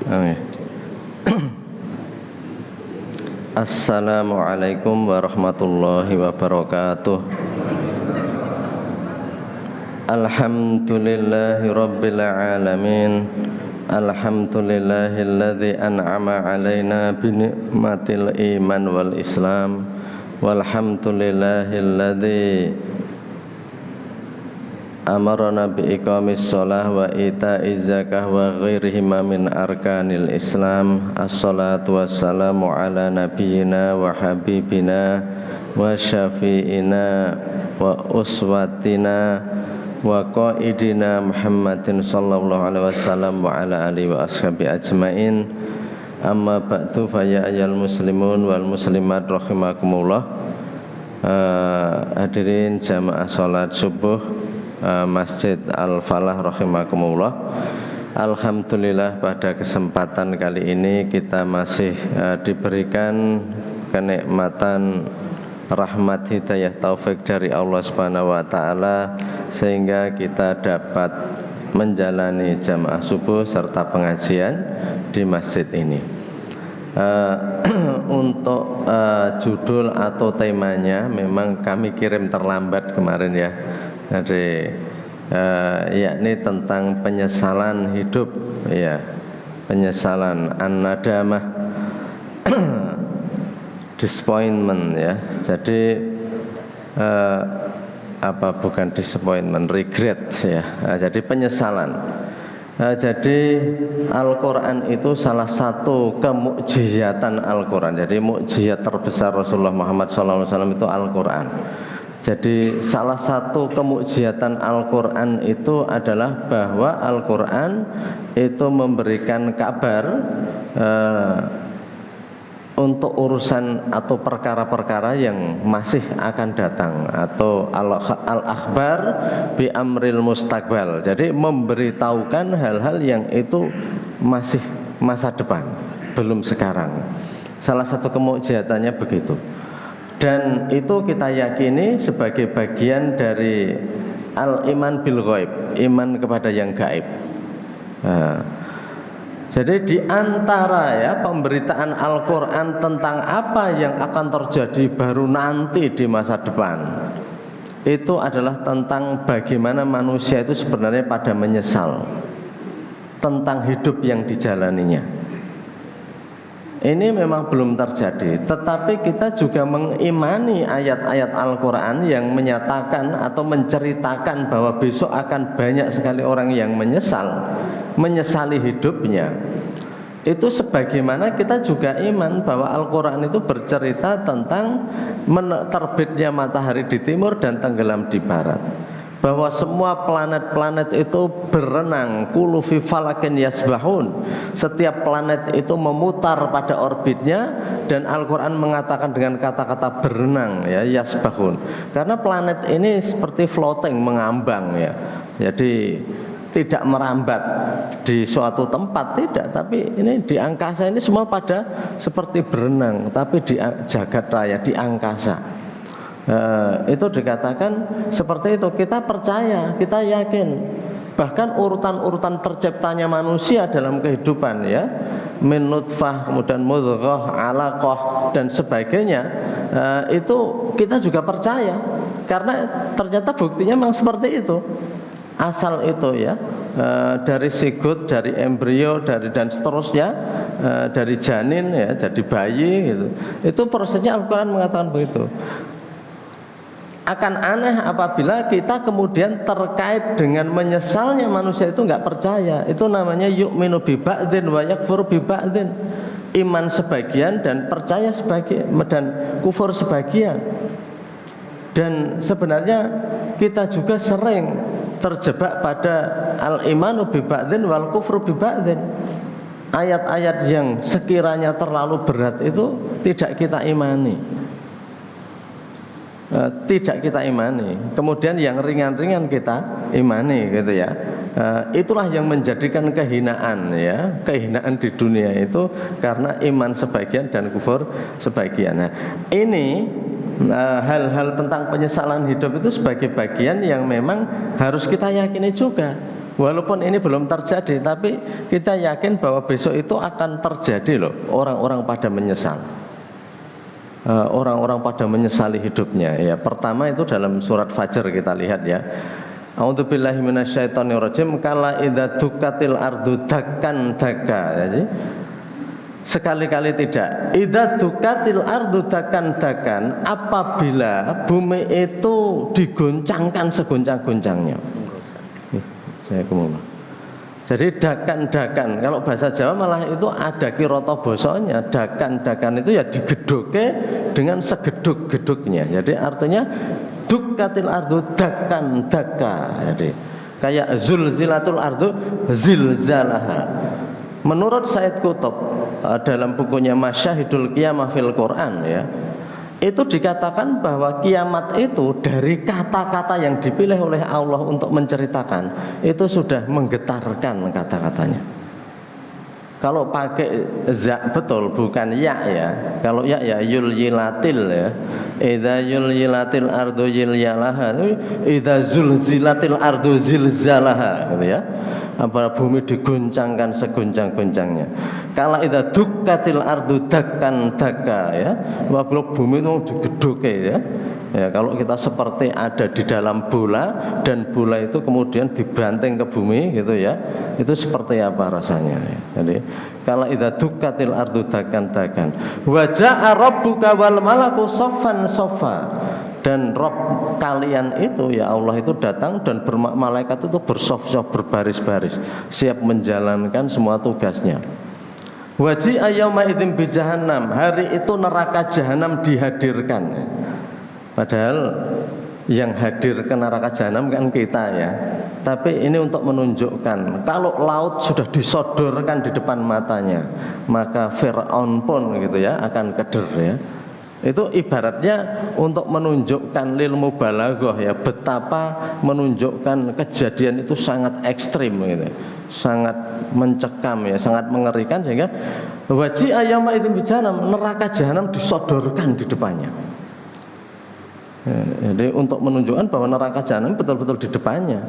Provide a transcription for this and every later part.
Amin. Assalamualaikum warahmatullahi wabarakatuh. Alhamdulillahi rabbil alamin. Alhamdulillahilladzi an'ama alaina bi ni'matil iman wal islam. Walhamdulillahilladzi amarna bi iqamis shalah wa ita'iz zakah wa ghairihima min arkanil islam. Assalatu wassalamu ala nabiyyina wa habibina wa syafi'ina wa uswatina wa qaidina Muhammadin sallallahu alaihi wasallam wa ala alihi wa ashabi ajmain. Amma ba'du fa ya ayyuhal muslimun wal muslimat rahimakumullah. Hadirin jamaah salat subuh Masjid Al-Falah rahimakumullah. Alhamdulillah pada kesempatan kali ini kita masih diberikan kenikmatan rahmat hidayah taufik dari Allah Subhanahu wa taala sehingga kita dapat menjalani jamaah subuh serta pengajian di masjid ini. Untuk judul atau temanya memang kami kirim terlambat kemarin ya. Jadi yakni tentang penyesalan hidup ya, penyesalan an-nadamah disappointment ya. Jadi bukan disappointment, regret ya. Jadi penyesalan. Jadi Al-Quran itu salah satu kemukjizatan Al-Quran. Jadi mukjizat terbesar Rasulullah Muhammad SAW itu Al-Quran. Jadi salah satu kemukjizatan Al-Quran itu adalah bahwa Al-Quran itu memberikan kabar untuk urusan atau perkara-perkara yang masih akan datang, atau al-akhbar bi amril mustaqbal. Jadi memberitahukan hal-hal yang itu masih masa depan, belum sekarang. Salah satu kemukjizatannya begitu. Dan itu kita yakini sebagai bagian dari al-iman bil ghaib, iman kepada yang gaib. Jadi di antara ya pemberitaan Al-Quran tentang apa yang akan terjadi baru nanti di masa depan, itu adalah tentang bagaimana manusia itu sebenarnya pada menyesal tentang hidup yang dijalaninya. Ini memang belum terjadi, tetapi kita juga mengimani ayat-ayat Al-Quran yang menyatakan atau menceritakan bahwa besok akan banyak sekali orang yang menyesali hidupnya. Itu sebagaimana kita juga iman bahwa Al-Quran itu bercerita tentang terbitnya matahari di timur dan tenggelam di barat, bahwa semua planet-planet itu berenang, kullu fi falakin yasbahun. Setiap planet itu memutar pada orbitnya, dan Al-Quran mengatakan dengan kata-kata berenang ya, yasbahun. Karena planet ini seperti floating, mengambang ya. Jadi tidak merambat di suatu tempat, tidak, tapi ini di angkasa ini semua pada seperti berenang, tapi di jagat raya, di angkasa. Itu dikatakan seperti itu. Kita percaya, kita yakin. Bahkan urutan-urutan terciptanya manusia dalam kehidupan ya, min nutfah, kemudian mudghah, alaqah dan sebagainya, itu kita juga percaya. Karena ternyata buktinya memang seperti itu. Asal itu ya, dari sigut, dari embrio, dan seterusnya, dari janin ya, jadi bayi gitu. Itu prosesnya Al-Quran mengatakan begitu. Akan aneh apabila kita kemudian terkait dengan menyesalnya manusia itu nggak percaya. Itu namanya yu'minu bi ba'din wa yakfur bi ba'din. Iman sebagian dan percaya sebagian, dan kufur sebagian. Dan sebenarnya kita juga sering terjebak pada al-imanu bi ba'din wal kufru bi ba'din. Ayat-ayat yang sekiranya terlalu berat itu tidak kita imani. Tidak kita imani, kemudian yang ringan-ringan kita imani gitu ya. Itulah yang menjadikan kehinaan ya, kehinaan di dunia itu karena iman sebagian dan kufur sebagian. Nah, ini hal-hal tentang penyesalan hidup itu sebagai bagian yang memang harus kita yakini juga. Walaupun ini belum terjadi, tapi kita yakin bahwa besok itu akan terjadi loh. Orang-orang pada menyesal. Orang-orang pada menyesali hidupnya. Ya, pertama itu dalam surat Fajr kita lihat ya. A'udzubillahi minasyaitonirrajim. Kala idza dukatil ardu dakkan daka. Jadi sekali-kali tidak. Idza dukatil ardu dakkan dakan, apabila bumi itu digoncangkan segoncang-goncangnya. Saya kemudian. Jadi dakan-dakan, kalau bahasa Jawa malah itu ada kiroto bosonya. Dakan-dakan itu ya digedoke dengan segeduk-geduknya. Jadi artinya dukatil ardu dakan daka. Jadi kayak zulzilatul ardu zilzalaha. Menurut Said Qutb dalam bukunya Masyahidul Qiyamah fil Quran ya, itu dikatakan bahwa kiamat itu dari kata-kata yang dipilih oleh Allah untuk menceritakan itu sudah menggetarkan kata-katanya. Kalau pakai za betul bukan ya ya. Kalau ya ya yulyilatil ya. Idza yulyilatil ardu yilyalaha. Idza zulzilatil ardu zilzalaha gitu ya. Apabila bumi diguncangkan seguncang-guncangnya. Kala idza dukkatil ardu dakkan daka ya. Apabila bumi itu digedoke ya. Ya, kalau kita seperti ada di dalam bola dan bola itu kemudian dibanting ke bumi gitu ya, itu seperti apa rasanya ya. Jadi kala idza dukkatil ardu dakkan dakan wa jaa rabbuka wal malaku saffan saffa, dan Rabb kalian itu ya Allah itu datang dan malaikat itu bersaf-saf berbaris-baris siap menjalankan semua tugasnya. Waji ayyama idzin bi jahannam, hari itu neraka jahanam dihadirkan. Padahal yang hadir ke neraka jahanam kan kita ya. Tapi ini untuk menunjukkan kalau laut sudah disodorkan di depan matanya, maka Fir'aun pun gitu ya akan keder ya. Itu ibaratnya untuk menunjukkan lil mubalaghah ya, betapa menunjukkan kejadian itu sangat ekstrim gitu. Sangat mencekam ya, sangat mengerikan, sehingga waji ayyama idzin bi jahannam, neraka jahanam disodorkan di depannya. Jadi untuk menunjukkan bahwa neraka jahanam betul-betul di depannya.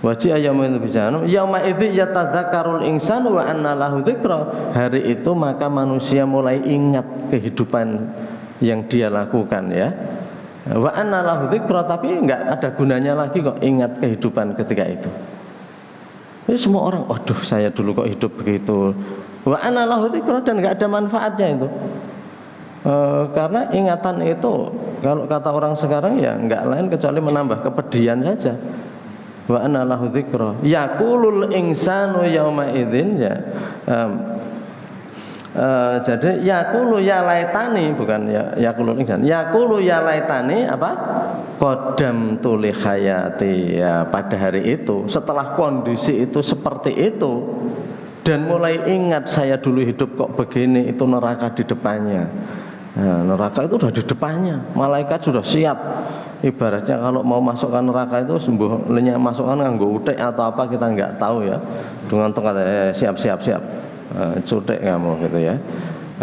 Waji ayyama idzin bi jahannam yauma idzi yatadzakarul insanu wa anna lahu dzikra. Hari itu maka manusia mulai ingat kehidupan yang dia lakukan ya. Wa anna lahu dzikra, tapi enggak ada gunanya lagi kok ingat kehidupan ketika itu. Jadi semua orang, waduh saya dulu kok hidup begitu. Wa anna lahu dzikra, dan enggak ada manfaatnya itu. Karena ingatan itu kalau kata orang sekarang ya enggak lain kecuali menambah kepedihan saja. Wa anna lahu dzikra yaqulul insanu yauma idzin ya. Jadi yaqulu ya laitani, bukan ya yaqulul insan. Yaqulu ya laitani apa? Qaddamtu li hayati, ya pada hari itu setelah kondisi itu seperti itu dan mulai ingat saya dulu hidup kok begini, itu neraka di depannya. Nah, neraka itu sudah di depannya, malaikat sudah siap. Ibaratnya kalau mau masukkan neraka itu sembuh lenyap masukkan nganggo utek atau apa kita nggak tahu ya. Dengan tongkat siap. Cutek kamu gitu ya.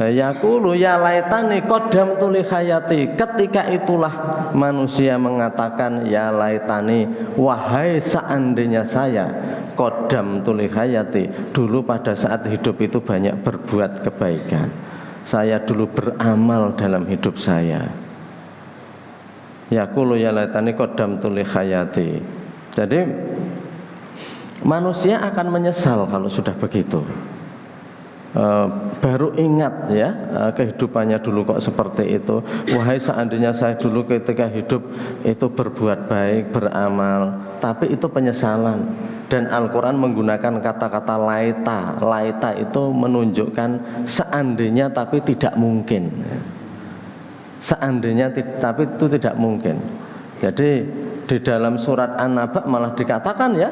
Yaqulu ya laitani qaddamtu li hayati. Ketika itulah manusia mengatakan ya laitani, wahai seandainya saya qaddamtu li hayati, dulu pada saat hidup itu banyak berbuat kebaikan. Saya dulu beramal dalam hidup saya. Yaqulu ya laitani qaddamtu li hayati. Jadi manusia akan menyesal kalau sudah begitu. Baru ingat ya kehidupannya dulu kok seperti itu. Wahai seandainya saya dulu ketika hidup itu berbuat baik, beramal, tapi itu penyesalan. Dan Al-Quran menggunakan kata-kata laita. Laita itu menunjukkan seandainya tapi tidak mungkin. Seandainya tapi itu tidak mungkin. Jadi di dalam surat An-Naba malah dikatakan ya,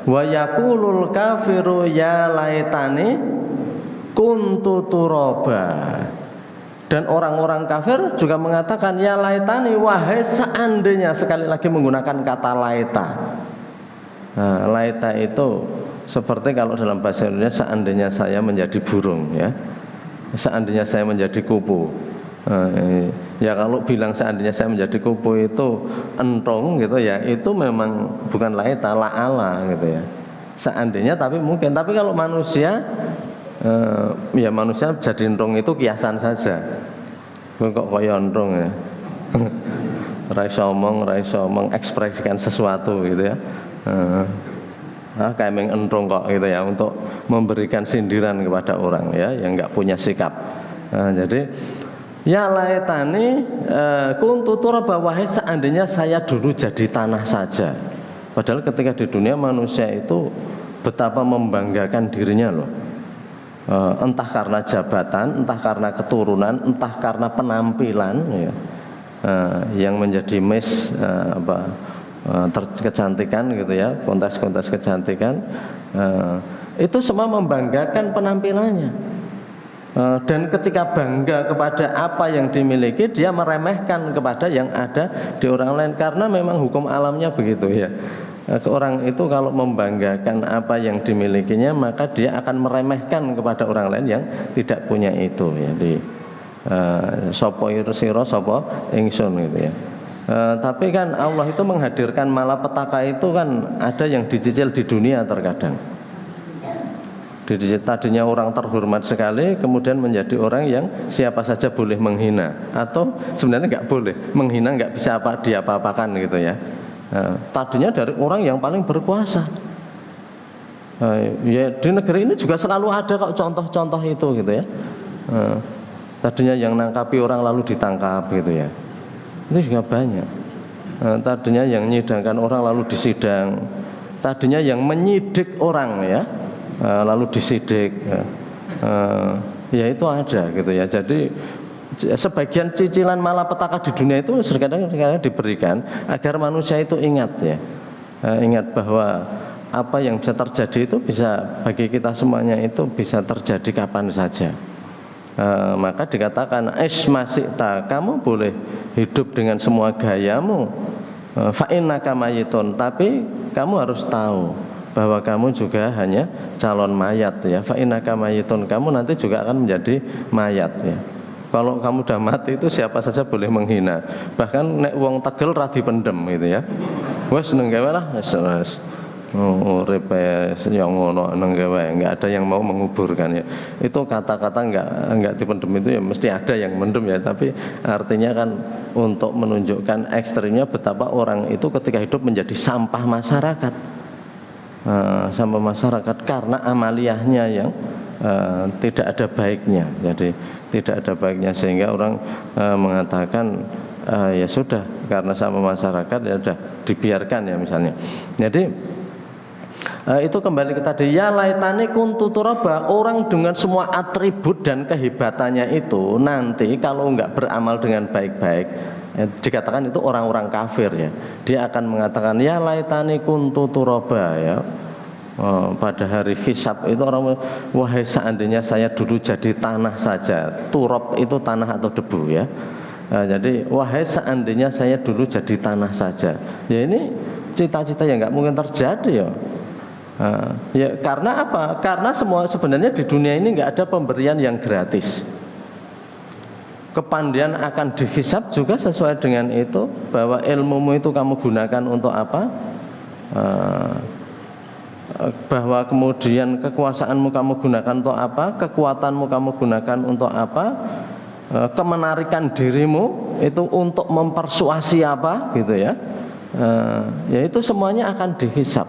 wa yaqulul kafiru ya laitani kuntu turaba. Dan orang-orang kafir juga mengatakan ya laitani, wahai seandainya, sekali lagi menggunakan kata laita. Nah, laita itu seperti kalau dalam bahasa Indonesia seandainya saya menjadi burung ya. Seandainya saya menjadi kupu. Ya kalau bilang seandainya saya menjadi kupu itu entong gitu ya, itu memang bukan laita, la'ala gitu ya. seandainya, tapi mungkin. Tapi kalau manusia, ya manusia jadi ndrong itu kiasan saja. Kok kaya ndrong ya. Ra iso mengekspresikan sesuatu gitu ya. Kayak mengendrong kok gitu ya, untuk memberikan sindiran kepada orang ya yang nggak punya sikap. Jadi ya laitani kuntu turaba, wahai seandainya saya dulu jadi tanah saja. Padahal ketika di dunia manusia itu betapa membanggakan dirinya loh. Entah karena jabatan, entah karena keturunan, entah karena penampilan ya. Yang menjadi miss kecantikan gitu ya, kontes-kontes kecantikan, itu semua membanggakan penampilannya. Dan ketika bangga kepada apa yang dimiliki, dia meremehkan kepada yang ada di orang lain, karena memang hukum alamnya begitu ya. Orang itu kalau membanggakan apa yang dimilikinya, maka dia akan meremehkan kepada orang lain yang tidak punya itu. Jadi sopo sira sapa ingsun gitu ya. Tapi kan Allah itu menghadirkan malapetaka itu kan ada yang dicicil di dunia terkadang. Tadinya orang terhormat sekali, kemudian menjadi orang yang siapa saja boleh menghina, atau sebenarnya nggak boleh menghina, nggak bisa diapa-apakan gitu ya. Tadinya dari orang yang paling berkuasa. Ya di negeri ini juga selalu ada kok contoh-contoh itu gitu ya. Tadinya yang nangkapi orang lalu ditangkap gitu ya. Itu juga banyak. Tadinya yang menyidangkan orang lalu disidang. Tadinya yang menyidik orang ya, lalu disidik. Ya itu ada gitu ya. Jadi sebagian cicilan malapetaka di dunia itu kadang-kadang diberikan agar manusia itu ingat ya. Ingat bahwa apa yang bisa terjadi itu bisa, bagi kita semuanya itu bisa terjadi kapan saja. Maka dikatakan ismasikta, kamu boleh hidup dengan semua gayamu, fa innaka mayitun, tapi kamu harus tahu bahwa kamu juga hanya calon mayat ya. Fa innaka mayitun, kamu nanti juga akan menjadi mayat ya. Kalau kamu udah mati itu siapa saja boleh menghina, bahkan nek wong tegel ra dipendem gitu ya. Wes neng gawe lah, wes urip yang ngono neng gawe, enggak ada yang mau menguburkan ya. Itu kata-kata enggak dipendem itu ya mesti ada yang mendem ya, tapi artinya kan untuk menunjukkan ekstrimnya betapa orang itu ketika hidup menjadi sampah masyarakat. Sampah masyarakat karena amaliyahnya yang tidak ada baiknya. Jadi tidak ada baiknya sehingga orang mengatakan ya sudah, karena sama masyarakat ya sudah dibiarkan ya misalnya. Jadi itu kembali ke tadi, ya laitani kuntu turaba, orang dengan semua atribut dan kehebatannya itu nanti kalau enggak beramal dengan baik-baik ya, dikatakan itu orang-orang kafir ya. Dia akan mengatakan ya laitani kuntu turaba ya. Pada hari hisab itu orang, wahai seandainya saya dulu jadi tanah saja. Turab itu tanah atau debu ya. Jadi wahai seandainya saya dulu jadi tanah saja. Ya ini cita-cita yang nggak mungkin terjadi ya. Ya karena apa? Karena semua sebenarnya di dunia ini nggak ada pemberian yang gratis. Kepandaian akan dihisab juga sesuai dengan itu, bahwa ilmumu itu kamu gunakan untuk apa? Bahwa kemudian kekuasaanmu kamu gunakan untuk apa, kekuatanmu kamu gunakan untuk apa, kemenarikan dirimu itu untuk mempersuasi apa gitu ya. Ya itu semuanya akan dihisab.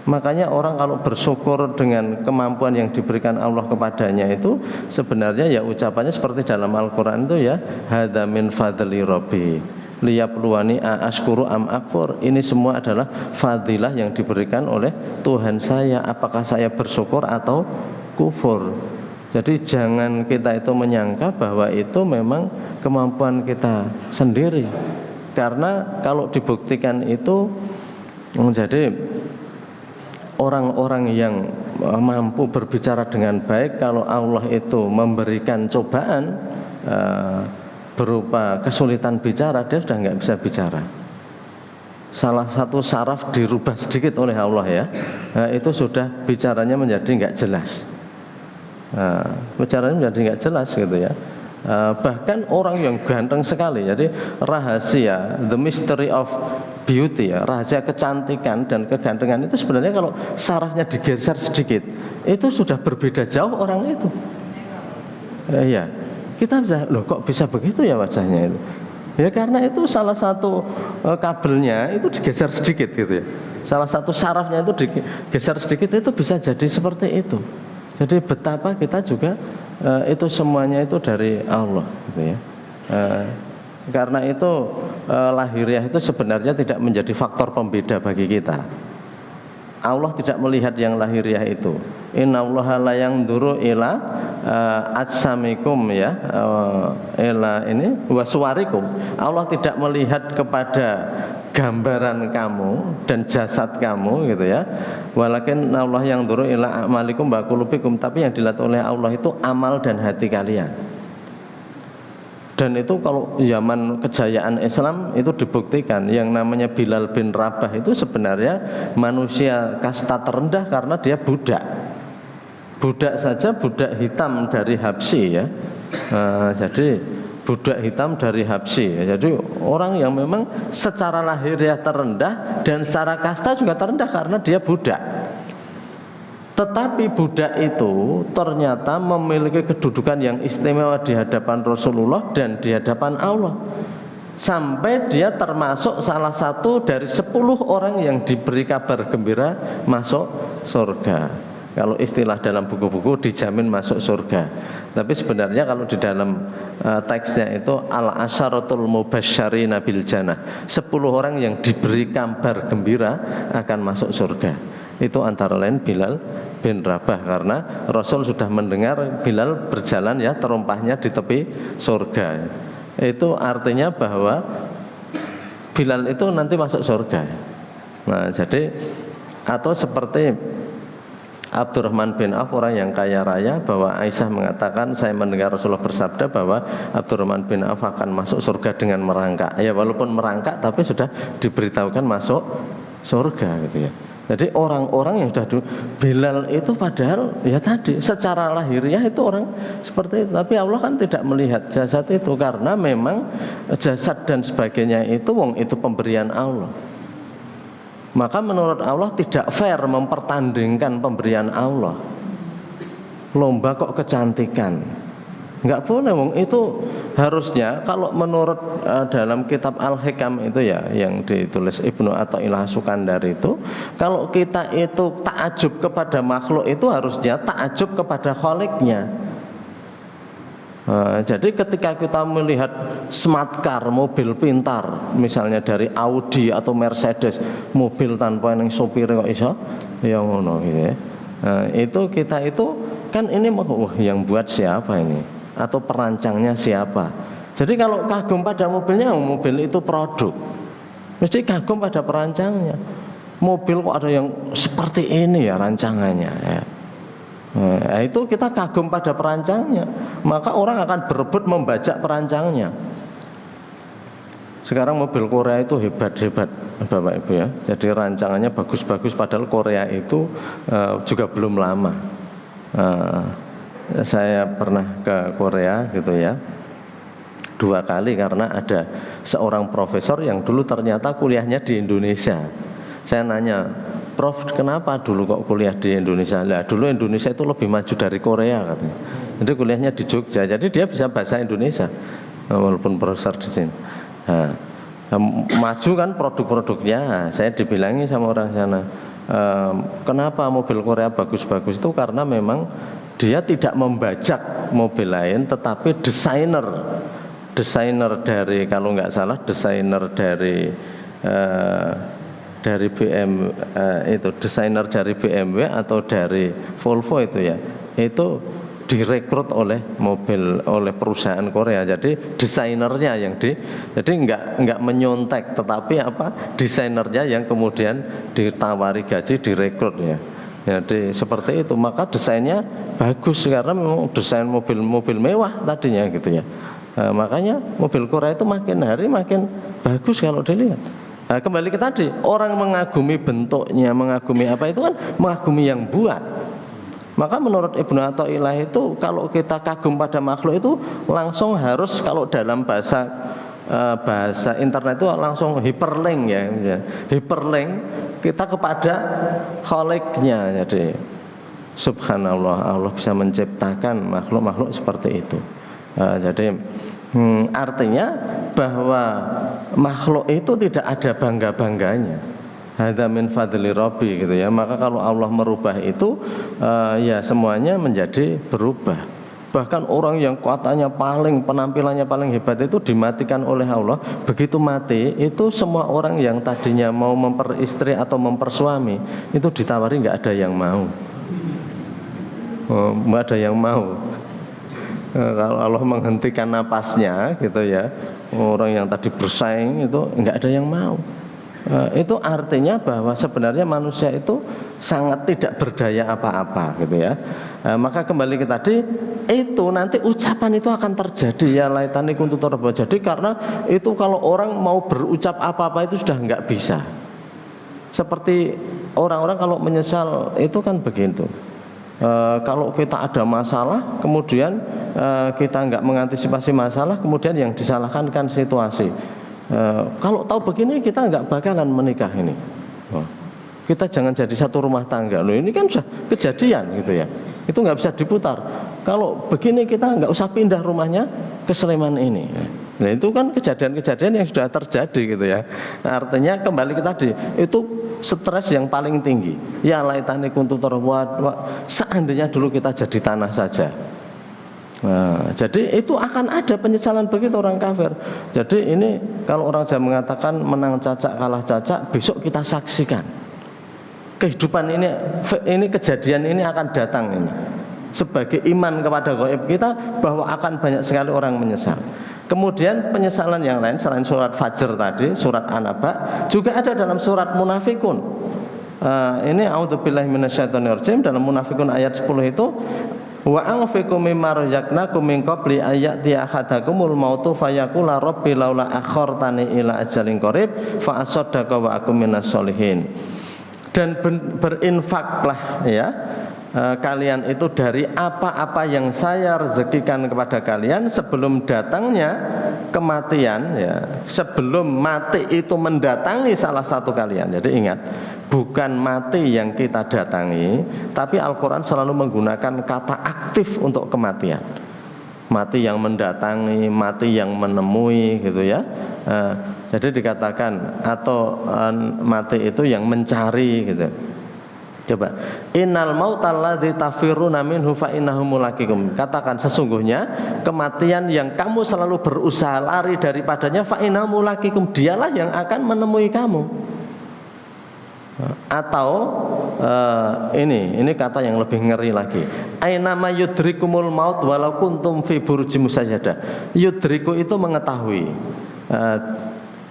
Makanya orang kalau bersyukur dengan kemampuan yang diberikan Allah kepadanya itu sebenarnya ya ucapannya seperti dalam Al-Quran itu ya, hadza min fadli rabbi liyabluwani aashkuru am akfur. Ini semua adalah fadilah yang diberikan oleh Tuhan saya, apakah saya bersyukur atau kufur. Jadi jangan kita itu menyangka bahwa itu memang kemampuan kita sendiri, karena kalau dibuktikan itu menjadi orang-orang yang mampu berbicara dengan baik, kalau Allah itu memberikan cobaan berupa kesulitan bicara, dia sudah nggak bisa bicara. Salah satu saraf dirubah sedikit oleh Allah ya, itu sudah bicaranya menjadi nggak jelas. Bicaranya menjadi nggak jelas gitu ya. Bahkan orang yang ganteng sekali, jadi rahasia, the mystery of beauty ya, rahasia kecantikan dan kegantengan itu sebenarnya kalau sarafnya digeser sedikit itu sudah berbeda jauh orang itu. Ya, kita bisa, loh kok bisa begitu ya wajahnya itu? Ya karena itu salah satu kabelnya itu digeser sedikit gitu ya. Salah satu sarafnya itu digeser sedikit itu bisa jadi seperti itu. Jadi betapa kita juga itu semuanya itu dari Allah gitu ya. Karena itu lahiriah itu sebenarnya tidak menjadi faktor pembeda bagi kita. Allah tidak melihat yang lahiriah itu. Innallaha la yanzuru ila ajsamikum ya, ila ini wasuwarikum. Allah tidak melihat kepada gambaran kamu dan jasad kamu gitu ya. Walakin Allah yanzuru ila amalikum wa qulubikum, tapi yang dilihat oleh Allah itu amal dan hati kalian. Dan itu kalau zaman kejayaan Islam itu dibuktikan yang namanya Bilal bin Rabah itu sebenarnya manusia kasta terendah karena dia budak. Budak saja, budak hitam dari Habsyi ya. Jadi budak hitam dari Habsyi ya. Jadi orang yang memang secara lahiriah terendah dan secara kasta juga terendah karena dia budak. Tetapi budak itu ternyata memiliki kedudukan yang istimewa di hadapan Rasulullah dan di hadapan Allah. Sampai dia termasuk salah satu dari 10 orang yang diberi kabar gembira masuk surga. Kalau istilah dalam buku-buku dijamin masuk surga. Tapi sebenarnya kalau di dalam teksnya itu al-asyaratul mubasysyirina bil jannah, 10 orang yang diberi kabar gembira akan masuk surga. Itu antara lain Bilal bin Rabah, karena Rasul sudah mendengar Bilal berjalan ya terompahnya di tepi surga. Itu artinya bahwa Bilal itu nanti masuk surga. Nah, jadi atau seperti Abdurrahman bin Auf, orang yang kaya raya, bahwa Aisyah mengatakan saya mendengar Rasulullah bersabda bahwa Abdurrahman bin Auf akan masuk surga dengan merangkak. Ya walaupun merangkak tapi sudah diberitahukan masuk surga gitu ya. Jadi orang-orang yang sudah dulu, Bilal itu padahal ya tadi secara lahiriah itu orang seperti itu. Tapi Allah kan tidak melihat jasad itu karena memang jasad dan sebagainya itu itu pemberian Allah. Maka menurut Allah tidak fair mempertandingkan pemberian Allah. Lomba kok kecantikan. Enggak boleh, itu harusnya kalau menurut dalam kitab Al-Hikam itu ya yang ditulis Ibnu Athaillah Sukandari itu, kalau kita itu takjub kepada makhluk itu harusnya takjub kepada Khaliqnya. Jadi ketika kita melihat smart car, mobil pintar, misalnya dari Audi atau Mercedes, mobil tanpa yang sopir kok iso, ya ngono gitu ya. Itu kita itu kan ini yang buat siapa ini? Atau perancangnya siapa? Jadi kalau kagum pada mobilnya, mobil itu produk, mesti kagum pada perancangnya. Mobil kok ada yang seperti ini ya rancangannya ya. Nah, itu kita kagum pada perancangnya, maka orang akan berebut membajak perancangnya. Sekarang mobil Korea itu hebat-hebat Bapak Ibu ya. Jadi rancangannya bagus-bagus, padahal Korea itu juga belum lama. Saya pernah ke Korea gitu ya 2 kali karena ada seorang profesor yang dulu ternyata kuliahnya di Indonesia. Saya nanya, Prof, kenapa dulu kok kuliah di Indonesia? Lah dulu Indonesia itu lebih maju dari Korea katanya. Jadi kuliahnya di Jogja, jadi dia bisa bahasa Indonesia walaupun profesor di sini. Maju kan produk-produknya. Saya dibilangi sama orang sana, kenapa mobil Korea bagus-bagus itu karena memang dia tidak membajak mobil lain, tetapi desainer dari, kalau nggak salah desainer dari itu desainer dari BMW atau dari Volvo itu ya, itu direkrut oleh perusahaan Korea. Jadi desainernya yang jadi nggak menyontek, tetapi desainernya yang kemudian ditawari gaji, direkrut ya. Jadi seperti itu, maka desainnya bagus karena memang desain mobil mewah tadinya gitu ya. Makanya mobil Korea itu makin hari makin bagus kalau dilihat. Kembali ke tadi, orang mengagumi bentuknya, mengagumi apa itu kan mengagumi yang buat. Maka menurut Ibnu Athaillah itu kalau kita kagum pada makhluk itu langsung harus, kalau dalam bahasa bahasa internet itu langsung hyperlink ya, hyperlink kita kepada Khalik-nya. Jadi subhanallah, Allah bisa menciptakan makhluk-makhluk seperti itu. Jadi artinya bahwa makhluk itu tidak ada bangga-bangganya. Hadza min fadli Rabbi gitu ya. Maka kalau Allah merubah itu ya semuanya menjadi berubah. Bahkan orang yang katanya penampilannya paling hebat itu dimatikan oleh Allah. Begitu mati itu semua orang yang tadinya mau memperistri atau mempersuami itu ditawari nggak ada yang mau. Nggak ada yang mau. Kalau Allah menghentikan napasnya gitu ya, orang yang tadi bersaing itu nggak ada yang mau. Itu artinya bahwa sebenarnya manusia itu sangat tidak berdaya apa-apa gitu ya. Maka kembali ke tadi, itu nanti ucapan itu akan terjadi ya laitani kuntu turaba. Jadi karena itu kalau orang mau berucap apa-apa itu sudah nggak bisa. Seperti orang-orang kalau menyesal itu kan begitu. Kalau kita ada masalah, kemudian kita nggak mengantisipasi masalah, kemudian yang disalahkan kan situasi. Kalau tahu begini kita nggak bakalan menikah ini. Kita jangan jadi satu rumah tangga. Loh ini kan sudah kejadian gitu ya. Itu nggak bisa diputar. Kalau begini kita nggak usah pindah rumahnya ke Sleman ini. Nah itu kan kejadian-kejadian yang sudah terjadi gitu ya. Nah, artinya kembali ke tadi, itu stres yang paling tinggi. Ya laitani kuntu turaba, seandainya dulu kita jadi tanah saja. Nah, jadi itu akan ada penyesalan begitu orang kafir. Jadi ini kalau orang Jawa mengatakan menang cacak kalah cacak, besok kita saksikan. Kehidupan ini kejadian ini akan datang ini. Sebagai iman kepada gaib kita bahwa akan banyak sekali orang menyesal. Kemudian penyesalan yang lain selain surat Fajr tadi, surat An-Naba, juga ada dalam surat Munafikun. Ini a'udzubillahi minasyaitonirrajim, dalam Munafikun ayat 10 itu wa anfiqu mimma razaqnakum min qabli ayati ahadakumul mautu fayaqula rabbi laula akhartani ila ajalin qarib fa asaddaqa wa akum minas sholihin. Dan berinfaklah ya kalian itu dari apa-apa yang saya rezekikan kepada kalian sebelum datangnya kematian ya, sebelum mati itu mendatangi salah satu kalian. Jadi ingat, bukan mati yang kita datangi, tapi Al-Quran selalu menggunakan kata aktif untuk kematian. Mati yang mendatangi, mati yang menemui gitu ya. Jadi dikatakan atau mati itu yang mencari gitu. Coba, innal mautal ladzi tafiruna minhu fa innahu mulaqikum. Katakan sesungguhnya kematian yang kamu selalu berusaha lari daripadanya fa innahu mulaqikum, dialah yang akan menemui kamu. Atau ini kata yang lebih ngeri lagi. Ainama yudrikumul maut walau kuntum fi burujim musajjadah. Yudriku itu mengetahui.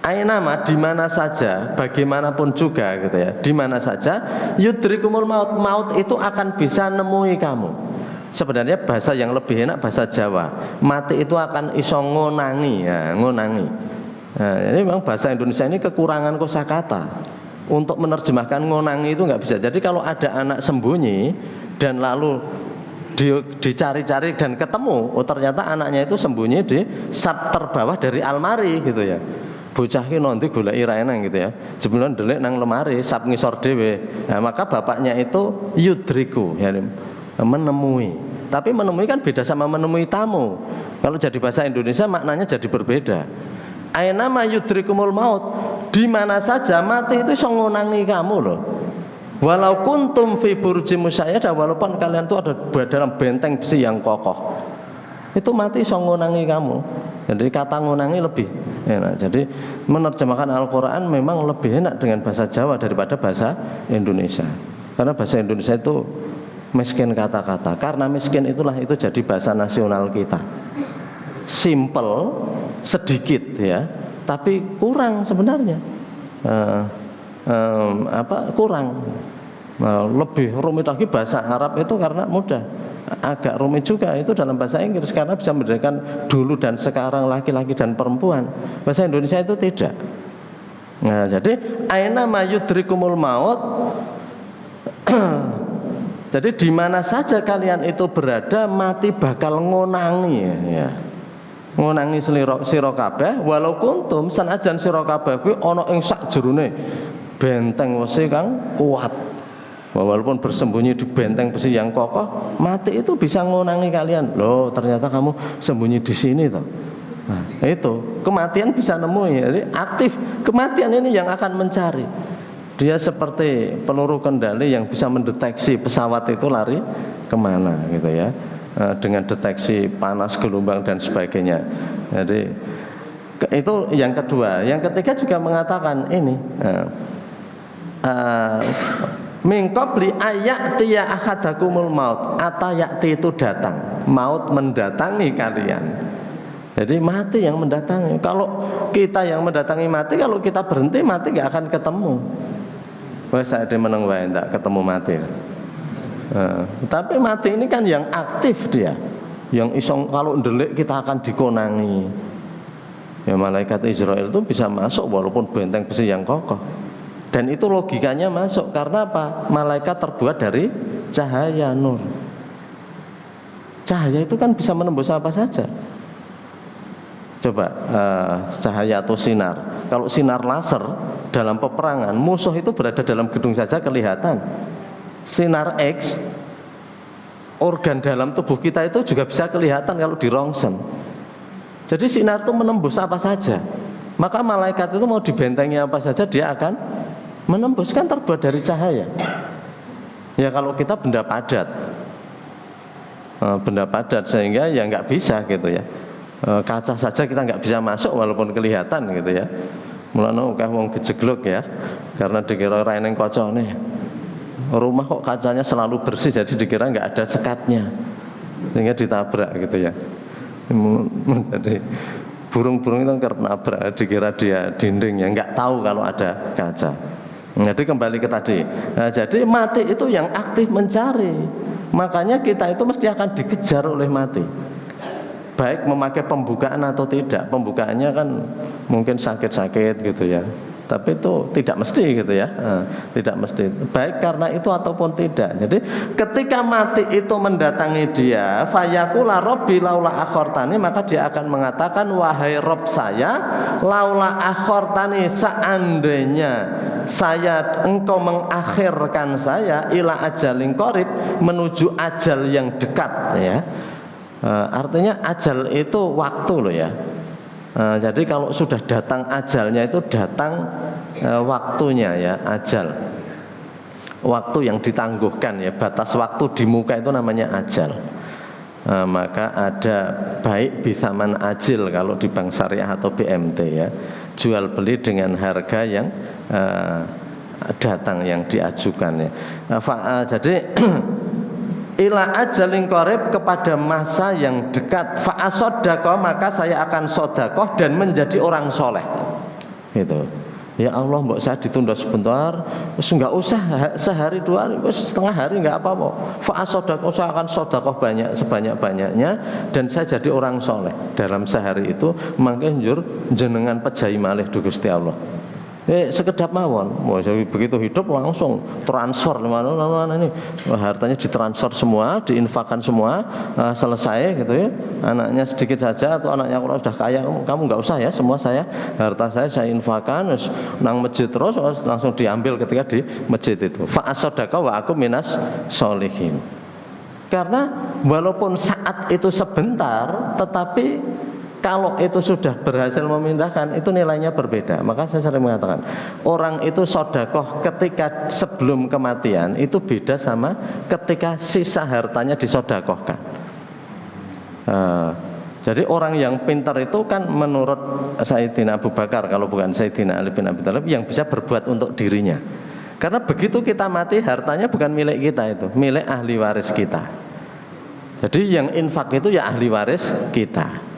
Ainama di mana saja, bagaimanapun juga gitu ya. Di mana saja yudrikumul maut, maut itu akan bisa nemui kamu. Sebenarnya bahasa yang lebih enak bahasa Jawa. Mati itu akan iso ngonangi ya, ngonangi. Nah, ini memang bahasa Indonesia ini kekurangan kosakata. Untuk menerjemahkan ngonangi itu nggak bisa. Jadi kalau ada anak sembunyi dan lalu dicari-cari dan ketemu, oh ternyata anaknya itu sembunyi di sab terbawah dari almari gitu ya. Bocah ki nanti goleki ra enang gitu ya. Sebelum ndelik nang lemari sab ngisor dhewe. Nah, maka bapaknya itu yudriku ya, menemui. Tapi menemui kan beda sama menemui tamu. Kalau jadi bahasa Indonesia maknanya jadi berbeda. Ainama yudrikumul maut, di mana saja mati itu iso ngonangi kamu loh. Walau kuntum fi burjim musayyadah, walaupun kalian itu ada dalam benteng besi yang kokoh, itu mati iso ngonangi kamu. Jadi kata ngonangi lebih enak. Jadi menerjemahkan Al-Quran memang lebih enak dengan bahasa Jawa daripada bahasa Indonesia. Karena bahasa Indonesia itu miskin kata-kata. Karena miskin itulah itu jadi bahasa nasional kita. Simple, sedikit ya, tapi kurang sebenarnya. Kurang. Lebih rumit lagi bahasa Arab itu karena mudah. Agak rumit juga itu dalam bahasa Inggris karena bisa membedakan dulu dan sekarang, laki-laki dan perempuan. Bahasa Indonesia itu tidak. Nah, jadi aina ma yudrikumul maut. Jadi di mana saja kalian itu berada, mati bakal ngonangi ya. ngonangi sira kabeh walau kuntum sanajan sira kabeh kuwi ana ing sak jerone benteng wesi kang kuat. Walaupun bersembunyi di benteng besi yang kokoh, mati itu bisa ngonangi kalian. Loh, ternyata kamu sembunyi di sini toh. Nah, itu kematian bisa nemu ya. Jadi aktif kematian ini yang akan mencari. Dia seperti peluru kendali yang bisa mendeteksi pesawat itu lari kemana gitu ya, dengan deteksi panas, gelombang dan sebagainya. Jadi itu yang kedua. Yang ketiga juga mengatakan ini min qabli ayatiya ahadakumul maut, atayati itu datang, maut mendatangi kalian. Jadi mati yang mendatangi. Kalau kita yang mendatangi mati, kalau kita berhenti mati gak akan ketemu. Wah, saya meneng wae ndak ketemu mati. Tapi mati ini kan yang aktif dia, yang isong kalau ndelik kita akan dikonangi. Ya malaikat Israel itu bisa masuk walaupun benteng besi yang kokoh. Dan itu logikanya masuk karena apa? Malaikat terbuat dari cahaya nur. Cahaya itu kan bisa menembus apa saja. Coba cahaya atau sinar. Kalau sinar laser dalam peperangan, musuh itu berada dalam gedung saja kelihatan. Sinar X, organ dalam tubuh kita itu juga bisa kelihatan kalau dirongsen. Jadi sinar itu menembus apa saja. Maka malaikat itu mau dibentengi apa saja dia akan menembus, kan terbuat dari cahaya. Ya kalau kita benda padat sehingga ya nggak bisa gitu ya. Kaca saja kita nggak bisa masuk walaupun kelihatan gitu ya. Mulane akeh wong gejegluk ya, karena dikira ora eneng kacane. Rumah kok kacanya selalu bersih jadi dikira nggak ada sekatnya sehingga ditabrak gitu ya. Jadi burung-burung itu karena nabrak dikira dia dinding ya, nggak tahu kalau ada kaca. Jadi kembali ke tadi. Nah, jadi mati itu yang aktif mencari. Makanya kita itu mesti akan dikejar oleh mati. Baik memakai pembukaan atau tidak. Pembukaannya kan mungkin sakit-sakit gitu ya. Tapi itu tidak mesti gitu ya. Tidak mesti. Baik karena itu ataupun tidak. Jadi ketika mati itu mendatangi dia, fayaqula rabbi laula akhartani, maka dia akan mengatakan wahai Rabb saya, laula akhartani, seandainya engkau mengakhirkan saya ila ajalin qarib, menuju ajal yang dekat ya. Artinya ajal itu waktu loh ya. Jadi kalau sudah datang ajalnya itu datang waktunya ya, ajal. Waktu yang ditangguhkan ya, batas waktu di muka itu namanya ajal. Maka ada baik bisaman ajil kalau di bank syariah atau BMT ya, jual beli dengan harga yang datang yang diajukan ya. Jadi ila ajalin qarib, kepada masa yang dekat, fa asaddaqa, maka saya akan sedekah dan menjadi orang soleh. Gitu. Ya Allah, mbok saya ditunda sebentar, wis enggak usah sehari dua hari, wis setengah hari enggak apa-apa. Fa asaddaqa, saya akan sedekah banyak sebanyak-banyaknya dan saya jadi orang soleh. Dalam sehari itu mangke njur jenengan pejahi malih Gusti Allah. Sekedap mawon, begitu hidup langsung transfer mana ini, hartanya ditransfer semua, diinfakkan semua, selesai gitu ya. Anaknya sedikit saja atau anaknya kalau sudah kaya, kamu nggak usah ya, semua harta saya infakkan, nang masjid terus langsung diambil ketika di masjid itu. Fa asaddaqa wa aku minas sholihin. Karena walaupun saat itu sebentar, tetapi kalau itu sudah berhasil memindahkan, itu nilainya berbeda. Maka saya sering mengatakan, orang itu sedekah ketika sebelum kematian itu beda sama ketika sisa hartanya disedekahkan. Jadi orang yang pintar itu kan menurut Sayyidina Abu Bakar, kalau bukan Sayyidina Ali bin Abi Thalib, yang bisa berbuat untuk dirinya. Karena begitu kita mati, hartanya bukan milik kita, itu milik ahli waris kita. Jadi yang infak itu ya ahli waris kita.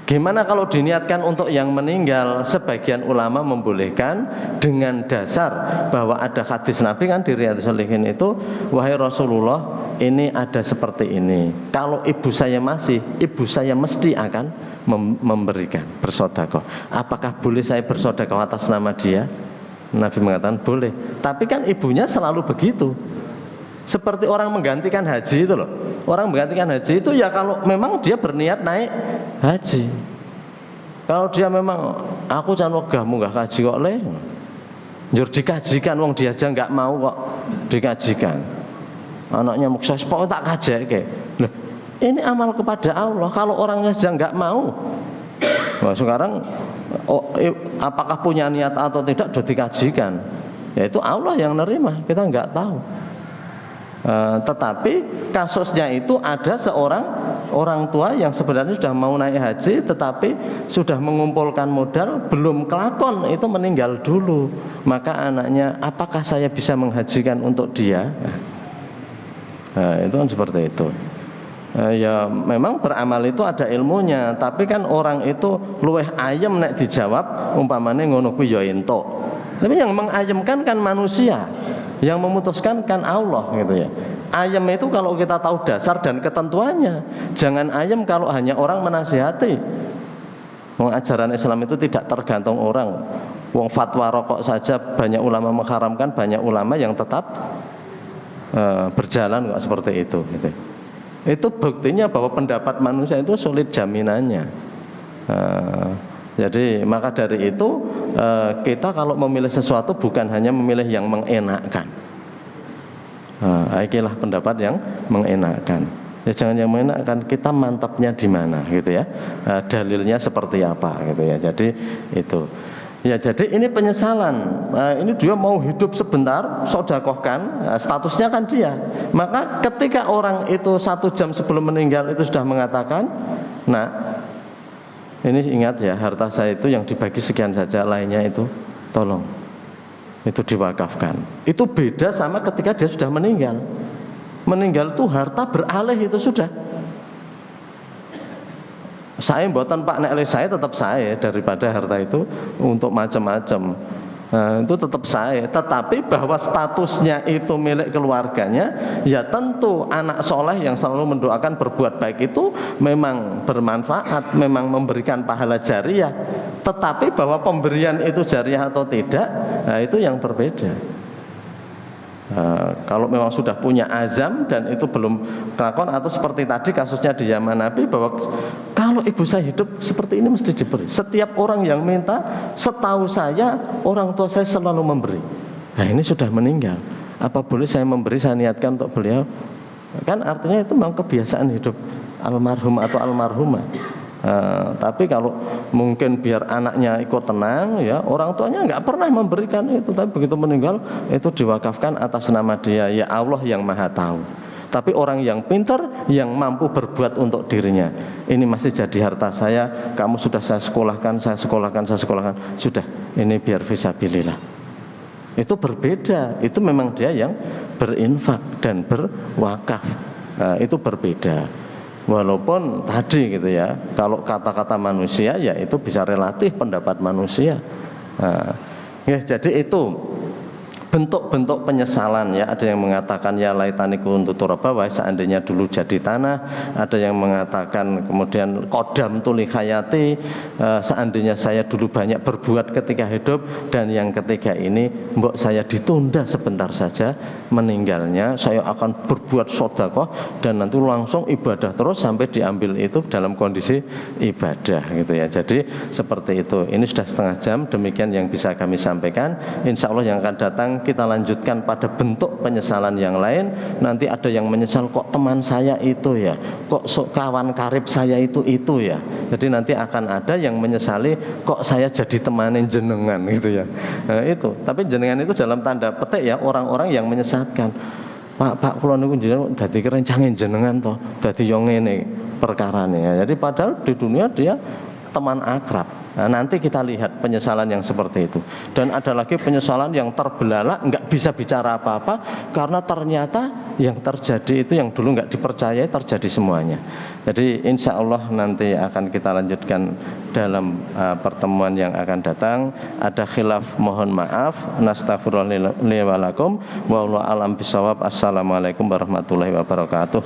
Gimana kalau diniatkan untuk yang meninggal? Sebagian ulama membolehkan dengan dasar bahwa ada hadis Nabi kan di Riyadhus Shalihin itu, wahai Rasulullah, ini ada seperti ini. Kalau ibu saya masih, ibu saya mesti akan memberikan bersedekah. Apakah boleh saya bersedekah atas nama dia? Nabi mengatakan boleh. Tapi kan ibunya selalu begitu. Seperti orang menggantikan haji itu loh. Orang menggantikan haji itu ya kalau memang dia berniat naik haji. Kalau dia memang aku can wegah munggah kaji kok le. Njur dikajikan wong dia aja enggak mau kok dikajikan. Anaknya muksa pokoknya tak kajeke. Loh, ini amal kepada Allah. Kalau orangnya aja enggak mau. Nah, sekarang apakah punya niat atau tidak sudah dikajikan. Ya itu Allah yang nerima, kita enggak tahu. Tetapi kasusnya itu ada seorang orang tua yang sebenarnya sudah mau naik haji tetapi sudah mengumpulkan modal belum kelakon, itu meninggal dulu. Maka anaknya, apakah saya bisa menghajikan untuk dia? Itu kan seperti itu. Ya memang beramal itu ada ilmunya, tapi kan orang itu luweh ayem nek dijawab umpamane ngono kuwi ya entuk. Tapi yang mengayemkan kan manusia, yang memutuskan kan Allah gitu ya. Ayem itu kalau kita tahu dasar dan ketentuannya. Jangan ayem kalau hanya orang menasihati. Ajaran Islam itu tidak tergantung orang. Wong fatwa rokok saja banyak ulama mengharamkan, banyak ulama yang tetap berjalan kok seperti itu gitu. Itu buktinya bahwa pendapat manusia itu sulit jaminannya. Jadi maka dari itu kita kalau memilih sesuatu bukan hanya memilih yang mengenakkan. Inilah pendapat yang mengenakkan. Ya jangan yang mengenakkan, kita mantapnya di mana gitu ya. Dalilnya seperti apa gitu ya. Jadi itu. Ya jadi ini penyesalan. Ini dia mau hidup sebentar, sodakohkan, statusnya kan dia. Maka ketika orang itu 1 jam sebelum meninggal itu sudah mengatakan, nah ini ingat ya, harta saya itu yang dibagi sekian saja, lainnya itu tolong itu diwakafkan. Itu beda sama ketika dia sudah meninggal. Meninggal itu harta beralih itu sudah. Saya mboten Pak nek saya tetap saya daripada harta itu untuk macam-macam. Itu tetap saya, tetapi bahwa statusnya itu milik keluarganya, ya tentu anak soleh yang selalu mendoakan berbuat baik itu memang bermanfaat, memang memberikan pahala jariah. Tetapi bahwa pemberian itu jariah atau tidak, nah itu yang berbeda. Kalau memang sudah punya azam dan itu belum kelakon, atau seperti tadi kasusnya di zaman Nabi bahwa kalau ibu saya hidup seperti ini mesti diberi. Setiap orang yang minta, setahu saya orang tua saya selalu memberi. Nah ini sudah meninggal, apa boleh saya memberi, saya niatkan untuk beliau? Kan artinya itu memang kebiasaan hidup almarhum atau almarhumah. Tapi kalau mungkin biar anaknya ikut tenang ya, orang tuanya nggak pernah memberikan itu, tapi begitu meninggal itu diwakafkan atas nama dia. Ya Allah yang maha tahu. Tapi orang yang pintar, yang mampu berbuat untuk dirinya, ini masih jadi harta saya, kamu sudah saya sekolahkan, sudah, ini biar fisabilillah. Itu berbeda, itu memang dia yang berinfak dan berwakaf. Itu berbeda. Walaupun tadi gitu ya, kalau kata-kata manusia ya itu bisa relatif pendapat manusia. Ya jadi itu bentuk-bentuk penyesalan ya. Ada yang mengatakan ya laitani kuntu turaba, wah seandainya dulu jadi tanah. Ada yang mengatakan kemudian kodam tuli hayati, seandainya saya dulu banyak berbuat ketika hidup. Dan yang ketiga ini, mbok saya ditunda sebentar saja meninggalnya, saya akan berbuat sedekah dan nanti langsung ibadah terus sampai diambil itu dalam kondisi ibadah gitu ya. Jadi seperti itu. Ini sudah setengah jam, demikian yang bisa kami sampaikan. Insya Allah yang akan datang kita lanjutkan pada bentuk penyesalan yang lain. Nanti ada yang menyesal, kok teman saya itu ya, kok kawan karib saya itu ya. Jadi nanti akan ada yang menyesali, kok saya jadi temanin jenengan gitu ya. Nah, itu. Tapi jenengan itu dalam tanda petik ya, orang-orang yang menyesatkan. Pak kula niku jenengan dadi kerencangin jenengan to, dadi yo ngene perkarane ya. Jadi padahal di dunia dia teman akrab. Nah, nanti kita lihat penyesalan yang seperti itu. Dan ada lagi penyesalan yang terbelalak, nggak bisa bicara apa-apa karena ternyata yang terjadi itu yang dulu nggak dipercayai terjadi semuanya. Jadi insya Allah nanti akan kita lanjutkan dalam pertemuan yang akan datang. Ada khilaf, mohon maaf. Nastaghfirullah li wa lakum wa wallahu a'lam bishawab. Assalamualaikum warahmatullahi wabarakatuh.